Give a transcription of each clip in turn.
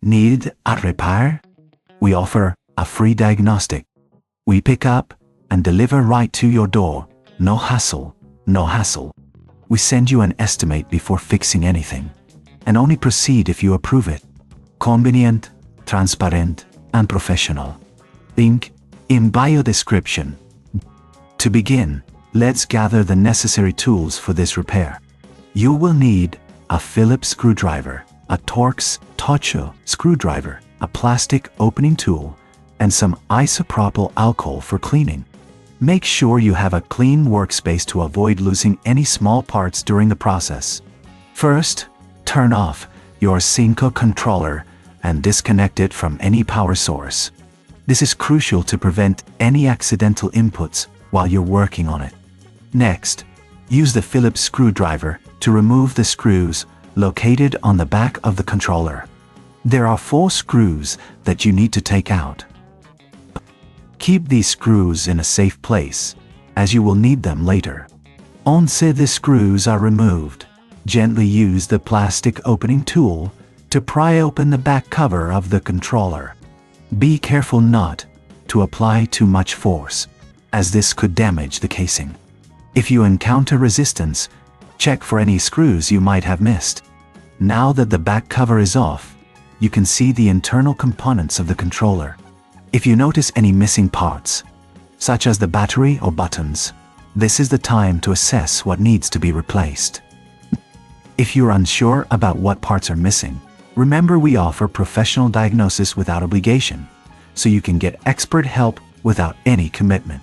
Need a repair? We offer a free diagnostic. We pick up and deliver right to your door. No hassle, no hassle. We send you an estimate before fixing anything, and only proceed if you approve it. Convenient, transparent, and professional. Link in bio description. To begin, let's gather the necessary tools for this repair. You will need a Phillips screwdriver, a Torx Tocho screwdriver, a plastic opening tool, and some isopropyl alcohol for cleaning. Make sure you have a clean workspace to avoid losing any small parts during the process. First, turn off your Cinco controller and disconnect it from any power source. This is crucial to prevent any accidental inputs while you're working on it. Next, use the Phillips screwdriver to remove the screws located on the back of the controller. There are 4 screws that you need to take out. Keep these screws in a safe place, as you will need them later. Once the screws are removed, gently use the plastic opening tool to pry open the back cover of the controller. Be careful not to apply too much force, as this could damage the casing. If you encounter resistance, check for any screws you might have missed. Now that the back cover is off, you can see the internal components of the controller. If you notice any missing parts, such as the battery or buttons, this is the time to assess what needs to be replaced. If you're unsure about what parts are missing, remember we offer professional diagnosis without obligation, so you can get expert help without any commitment.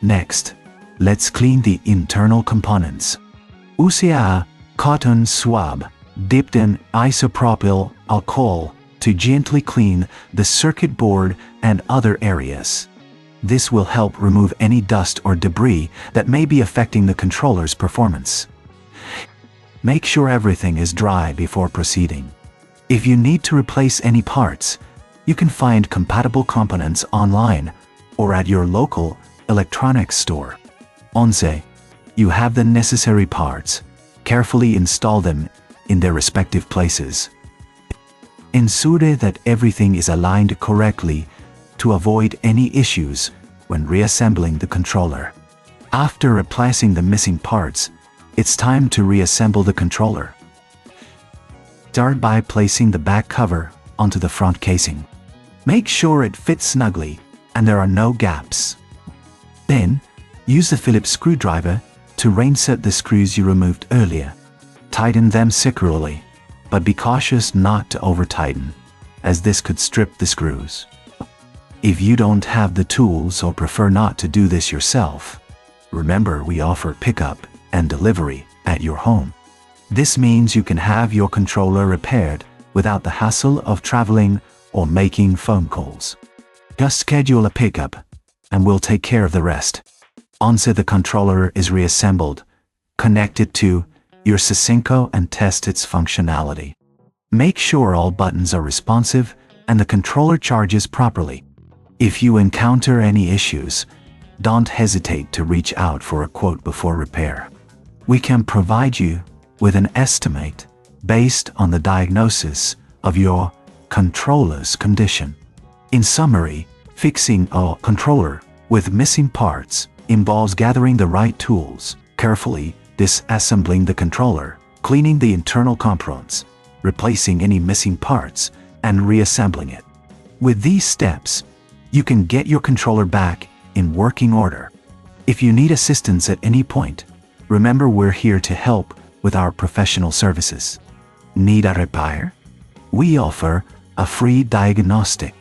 Next, let's clean the internal components. Use a cotton swab dipped in isopropyl alcohol to gently clean the circuit board and other areas. This will help remove any dust or debris that may be affecting the controller's performance. Make sure everything is dry before proceeding. If you need to replace any parts, you can find compatible components online or at your local electronics store. Once you have the necessary parts, carefully install them in their respective places. Ensure that everything is aligned correctly to avoid any issues when reassembling the controller. After replacing the missing parts, it's time to reassemble the controller. Start by placing the back cover onto the front casing. Make sure it fits snugly and there are no gaps. Then, use the Phillips screwdriver to reinsert the screws you removed earlier. Tighten them securely, but be cautious not to over-tighten, as this could strip the screws. If you don't have the tools or prefer not to do this yourself, remember we offer pickup and delivery at your home. This means you can have your controller repaired without the hassle of traveling or making phone calls. Just schedule a pickup, and we'll take care of the rest. Once the controller is reassembled, connect it to your Cinco and test its functionality. Make sure all buttons are responsive and the controller charges properly. If you encounter any issues, don't hesitate to reach out for a quote before repair. We can provide you with an estimate based on the diagnosis of your controller's condition. In summary, fixing a controller with missing parts involves gathering the right tools, carefully disassembling the controller, cleaning the internal components, replacing any missing parts, and reassembling it. With these steps, you can get your controller back in working order. If you need assistance at any point, remember we're here to help with our professional services. Need a repair? We offer a free diagnostic.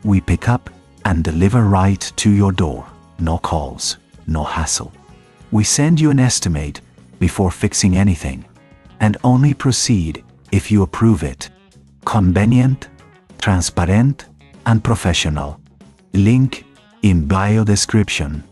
We pick up and deliver right to your door. No calls, no hassle. We send you an estimate before fixing anything, and only proceed if you approve it. Convenient, transparent, and professional. Link in bio description.